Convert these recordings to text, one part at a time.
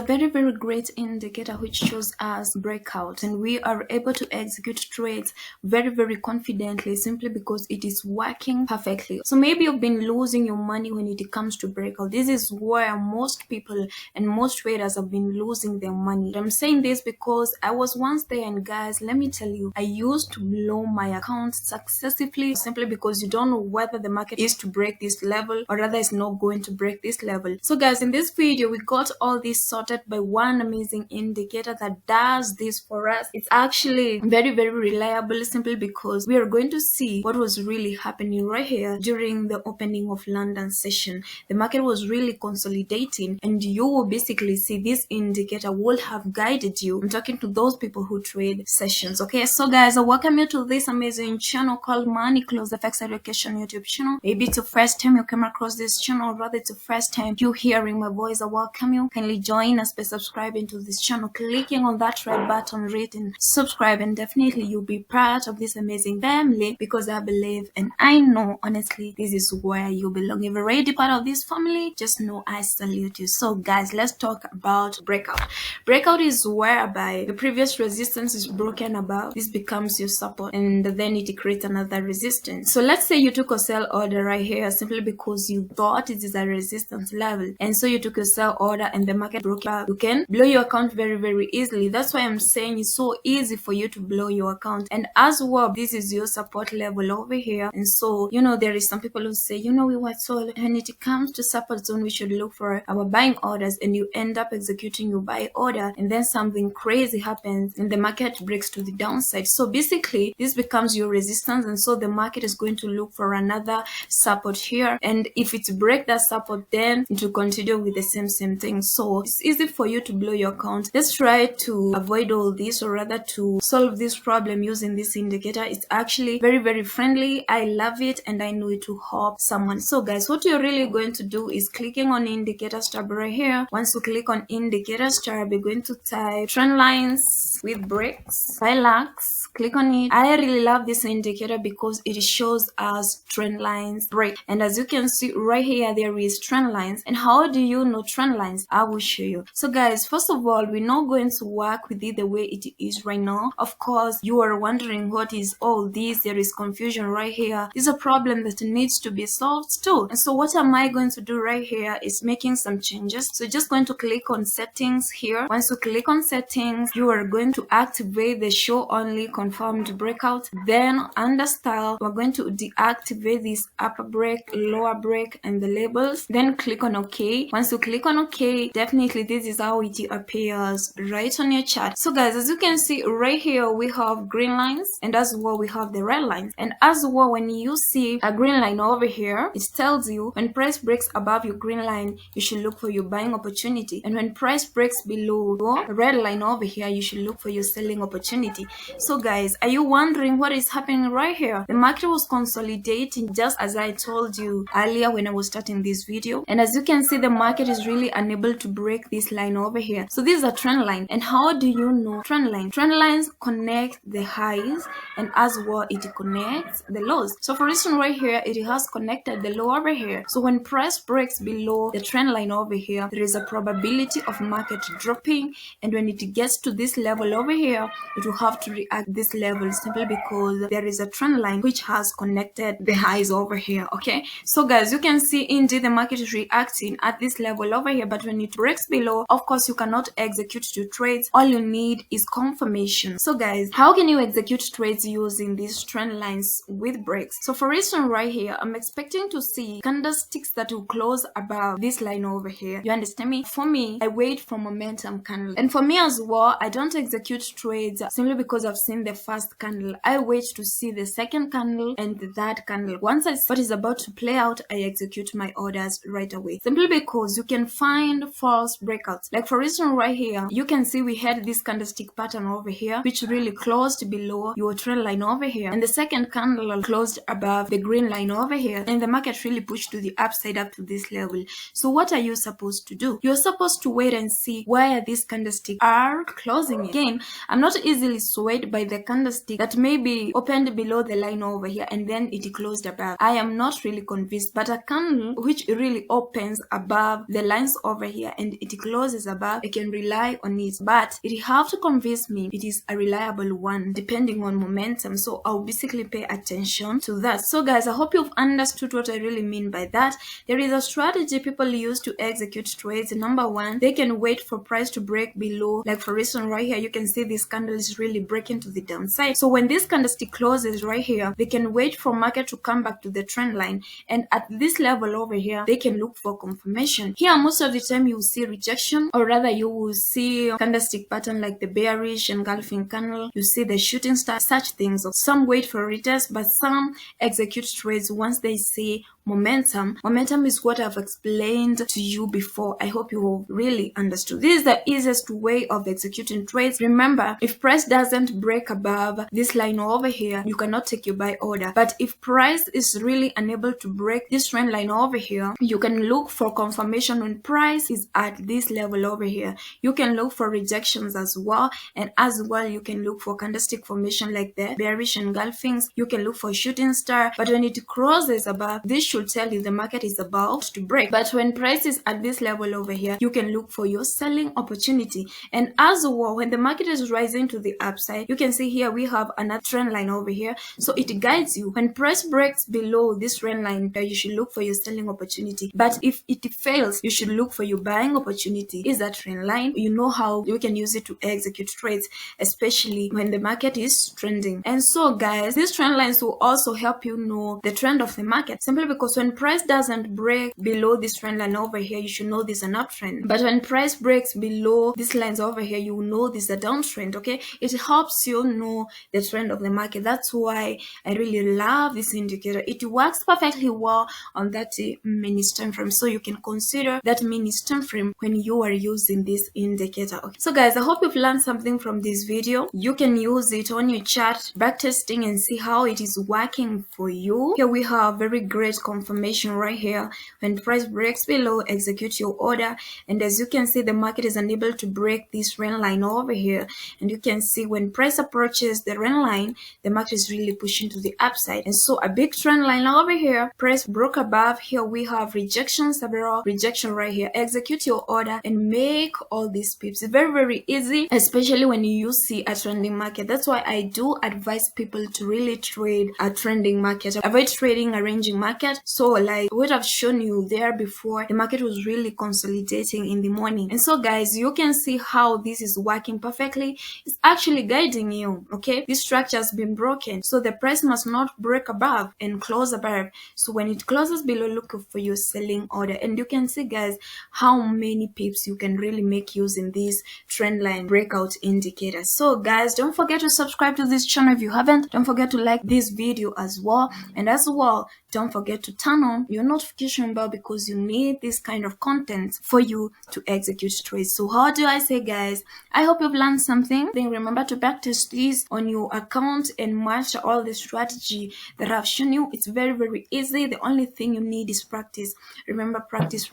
a very great indicator which shows us breakout, and we are able to execute trades very confidently simply because it is working perfectly. So maybe you've been losing your money when it comes to breakout. This is where most people and most traders have been losing their money. I'm saying this because I was once there, and guys, let me tell you, I used to blow my account successively simply because you don't know whether the market is to break this level or rather it's not going to break this level. So guys, in this video we got all this sorted by one amazing indicator that does this for us. It's actually very reliable simply because we are going to see what was really happening right here during the opening of London session. The market was really consolidating, and you will basically see this indicator will have guided you. I'm talking to those people who trade sessions. Okay, so guys, I welcome you to this amazing channel called Money Close FX Education YouTube channel. Maybe it's the first time you came across this channel, or rather it's the first time you hearing my voice. I welcome you. Kindly join us by subscribing to this channel, clicking on that red button written subscribe, and definitely you'll be part of this amazing family, because I believe and I know honestly this is where you belong. If you're already part of this family, just know I salute you. So guys, let's talk about breakout. Breakout is whereby the previous resistance is broken above, this becomes your support, and then it creates another resistance. So let's say you took a sell order right here simply because you thought it is a resistance level, and so you took a sell order and the market broke up. You can blow your account very easily. That's why I'm saying it's so easy for you to blow your account. And as well, this is your support level over here, and so you know there is some people who say, you know, we were told when it comes to support zone we should look for our buying orders, and you end up executing your buy order and then something crazy happens and the market breaks to the downside. So basically this becomes your resistance, and so the market is going to look for another support here, and if it breaks that support then it will continue with the same thing. So it's easy for you to blow your account. Let's try to avoid all this, or rather to solve this problem using this indicator. It's actually very friendly. I love it and I know it will help someone. So guys, what you're really going to do is clicking on indicator tab right here. Once you click on indicator tab, you're going to type trend lines with breaks, relax, click on it. I really love this indicator because it shows us trend lines break, and as you can see right here there is trend lines. And how do you know trend lines? I will show you. So guys, first of all, we're not going to work with it the way it is right now. Of course you are wondering what is all this, there is confusion right here. This is a problem that needs to be solved too. And so what am I going to do right here is making some changes. So just going to click on settings here. Once you click on settings, you are going to activate the show only confirmed breakout. Then under style, we're going to deactivate this upper break, lower break, and the labels. Then click on OK. Once you click on OK, definitely this is how it appears right on your chart. So guys, as you can see right here, we have green lines, and as well we have the red lines. And as well, when you see a green line over here, it tells you when price breaks above your green line, you should look for your buying opportunity, and when price breaks below your red line over here, you should look for your selling opportunity. So guys, are you wondering what is happening right here? The market was consolidating just as I told you earlier when I was starting this video, and as you can see the market is really unable to break this line over here. So this is a trend line. And how do you know trend line? Trend lines connect the highs, and as well it connects the lows. So for instance right here, it has connected the low over here. So when price breaks below the trend line over here, there is a probability of market dropping, and when it gets to this level over here, it will have to react this level simply because there is a trend line which has connected the highs over here. Okay, so guys, you can see indeed the market is reacting at this level over here, but when it breaks below, of course you cannot execute your trades. All you need is confirmation. So guys, how can you execute trades using these trend lines with breaks? So for instance right here, I'm expecting to see candlesticks that will close above this line over here. You understand me? For me, I wait for momentum candle, and for me as well, I don't execute trades simply because I've seen the first candle. I wait to see the second candle and the third candle. Once I see what is about to play out, I execute my orders right away, simply because you can find false breakouts. Like for instance right here, you can see we had this candlestick pattern over here which really closed below your trend line over here, and the second candle closed above the green line over here, and the market really pushed to the upside up to this level. So what are you supposed to do? You're supposed to wait and see where these candlesticks are closing again. mean I'm not easily swayed by the candlestick that maybe opened below the line over here and then it closed above. I am not really convinced, but a candle which really opens above the lines over here and it closes above, I can rely on it, but it have to convince me it is a reliable one depending on momentum. So I'll basically pay attention to that. So guys, I hope you've understood what I really mean by that. There is a strategy people use to execute trades. Number one, they can wait for price to break below. Like for instance, right here, you can see this candle is really breaking to the downside. So when this candlestick closes right here, they can wait for market to come back to the trend line. And at this level over here, they can look for confirmation. Here, most of the time you will see rejection, or rather you will see candlestick pattern like the bearish engulfing candle. You see the shooting star, such things. Some wait for retest, but some execute trades once they see momentum. Momentum is what I've explained to you before. I hope you have really understood. This is the easiest way of executing trades. Remember, if price doesn't break above this line over here, you cannot take your buy order. But if price is really unable to break this trend line over here, you can look for confirmation when price is at this level over here. You can look for rejections as well, and as well you can look for candlestick formation like the bearish engulfings. You can look for shooting star, but when it crosses above, this should tell you the market is about to break. But when price is at this level over here, you can look for your selling opportunity. And as well, when the market is rising to the upside, you can see here we have another trend line over here, so it guides you. When price breaks below this trend line, you should look for your selling opportunity. But if it fails, you should look for your buying opportunity. Is that trend line? You know how you can use it to execute trades, especially when the market is trending. And so guys, these trend lines will also help you know the trend of the market, simply because when price doesn't break below this trend line over here, you should know this is an uptrend. But when price breaks below these lines over here, you will know this is a downtrend. Okay, it helps you know the trend of the market. That's why I really love this indicator. It works perfectly well on that mini time frame, so you can consider that mini time frame when you are using this indicator. Okay, so guys, I hope you've learned something from this video. You can use it on your chart, backtesting, and see how it is working for you. Here we have very great confirmation right here. When price breaks below, execute your order. And as you can see, the market is unable to break this trend line over here. And you can see when price approaches the trend line, the market is really pushing to the upside. And so a big trend line over here, price broke above. Here we have rejection, several rejection right here. Execute your order and make all these pips. It's very, very easy, especially when you see a trending market. That's why I do advise people to really trade a trending market. Avoid trading a ranging market. So like what I've shown you there before, the market was really consolidating in the morning. And so guys, you can see how this is working perfectly. It's actually guiding you. Okay, this structure has been broken, so the price must not break above and close above. So when it closes below, look for your selling order. And you can see guys how many pips you can really make using this trend line breakout indicator. So guys, don't forget to subscribe to this channel if you haven't. Don't forget to like this video as well, and as well don't forget to turn on your notification bell, because you need this kind of content for you to execute trades. So how do I say guys, I hope you've learned something. Then remember to backtest this on your account and match all the strategy that I've shown you. It's very, very easy. The only thing you need is practice. Remember, practice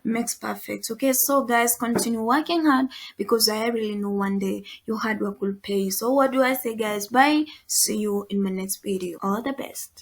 makes perfect. Okay, so guys, continue working hard, because I really know one day your hard work will pay. So what do I say guys? Bye. See you in my next video. All the best.